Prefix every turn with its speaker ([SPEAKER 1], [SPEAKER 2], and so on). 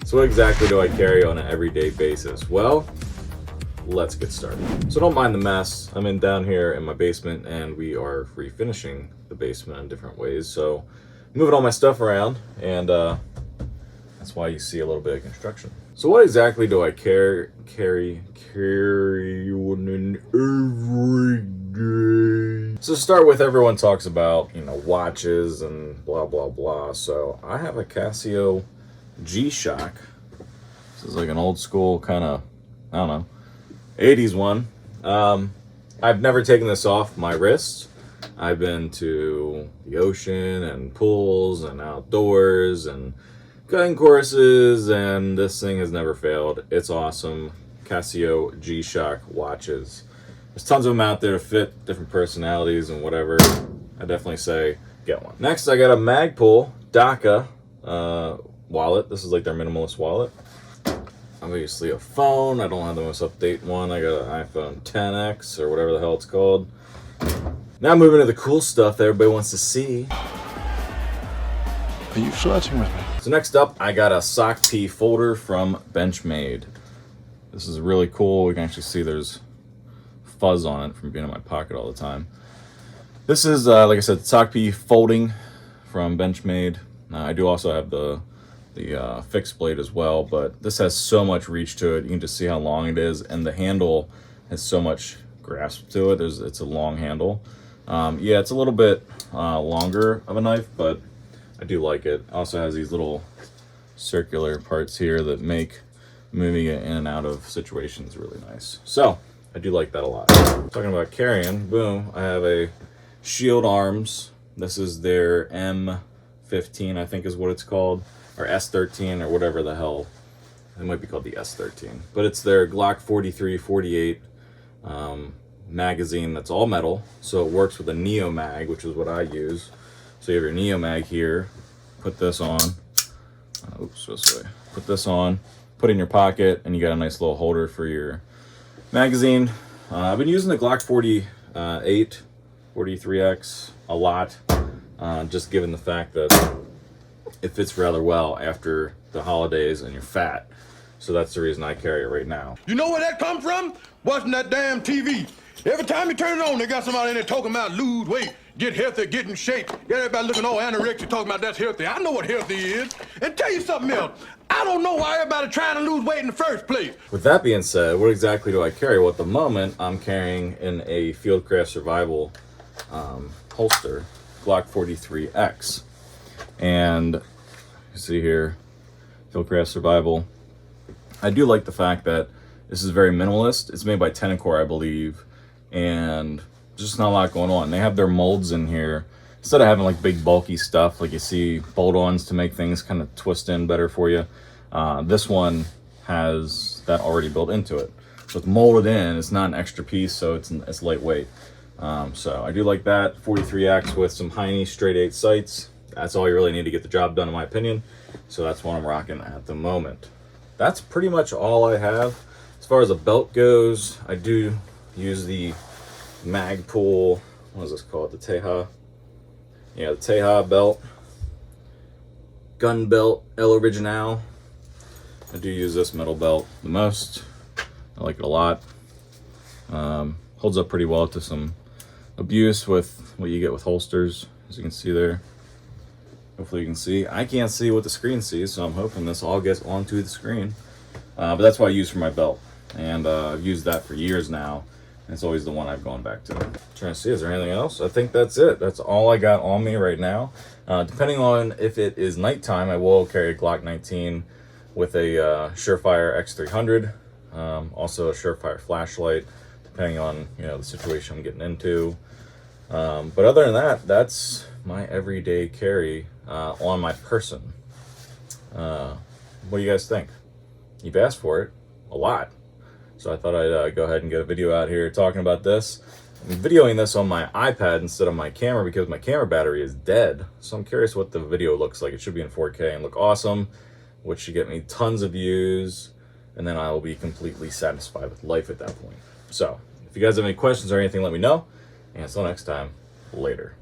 [SPEAKER 1] So what exactly do I carry on an everyday basis? Well, let's get started. So don't mind the mess. I'm down here in my basement and we are refinishing the basement in different ways. So moving all my stuff around, and that's why you see a little bit of construction. So what exactly do I carry on an everyday? So to start with, everyone talks about, watches and blah, blah, blah. So I have a Casio G-Shock. This is like an old school kind of, I don't know, 80s one. I've never taken this off my wrist. I've been to the ocean and pools and outdoors and cutting courses, and this thing has never failed. It's awesome. Casio G-Shock watches. There's tons of them out there to fit different personalities and whatever. I definitely say get one. Next, I got a Magpul Dhaka wallet. This is like their minimalist wallet. Obviously a phone. I don't have the most update one. I got an iPhone XS or whatever the hell it's called. Now moving to the cool stuff that everybody wants to see.
[SPEAKER 2] Are you flirting with me?
[SPEAKER 1] So next up, I got a sock P folder from Benchmade. This is really cool. You can actually see there's fuzz on it from being in my pocket all the time. This is, like I said, sock P folding from Benchmade. I do also have the fixed blade as well, but this has so much reach to it. You can just see how long it is, and the handle has so much grasp to it. It's a long handle. Yeah, it's a little bit longer of a knife, but I do like it. Also has these little circular parts here that make moving it in and out of situations really nice. So I do like that a lot. Talking about carrying, boom, I have a Shield Arms. This is their M15, I think is what it's called, or S13 or whatever the hell. It might be called the S13, but it's their Glock 43-48 magazine that's all metal. So it works with a Neo mag, which is what I use. So you have your Neo mag here, put this on, oops, this way, put this on, put it in your pocket, and you got a nice little holder for your magazine. I've been using the Glock 48, 43X a lot, just given the fact that it fits rather well after the holidays and you're fat. So that's the reason I carry it right now.
[SPEAKER 3] You know where that come from? Watching that damn TV. Every time you turn it on, they got somebody in there talking about lose weight, get healthy, get in shape. Get everybody looking all anorexic, talking about that's healthy. I know what healthy is. And tell you something else, I don't know why everybody trying to lose weight in the first place.
[SPEAKER 1] With that being said, what exactly do I carry? Well, at the moment, I'm carrying in a Fieldcraft Survival holster, Glock 43X. And you see here, Fieldcraft Survival. I do like the fact that this is very minimalist. It's made by Tenacore, I believe, and just not a lot going on. They have their molds in here. Instead of having like big bulky stuff like you see bolt-ons to make things kind of twist in better for you, this one has that already built into it. So it's molded in. It's not an extra piece, so it's lightweight. So I do like that. 43X with some Heinie straight 8 sights. That's all you really need to get the job done, in my opinion. So that's what I'm rocking at the moment. That's pretty much all I have. As far as a belt goes, I do use the Magpul, what is this called? The Teja. Yeah, the Teja belt. Gun belt, El Original. I do use this metal belt the most. I like it a lot. Holds up pretty well to some abuse with what you get with holsters, as you can see there. Hopefully you can see. I can't see what the screen sees, so I'm hoping this all gets onto the screen. But that's what I use for my belt. And I've used that for years now. And it's always the one I've gone back to. Trying to see, is there anything else? I think that's it. That's all I got on me right now. Depending on if it is nighttime, I will carry a Glock 19 with a Surefire X300. Also a Surefire flashlight, depending on the situation I'm getting into. But other than that, that's my everyday carry on my person. What do you guys think? You've asked for it a lot, so I thought I'd go ahead and get a video out here talking about this. I'm videoing this on my iPad instead of my camera because my camera battery is dead, so I'm curious what the video looks like. It should be in 4K and look awesome, which should get me tons of views, and then I will be completely satisfied with life at that point. So if you guys have any questions or anything, let me know, and until next time, later.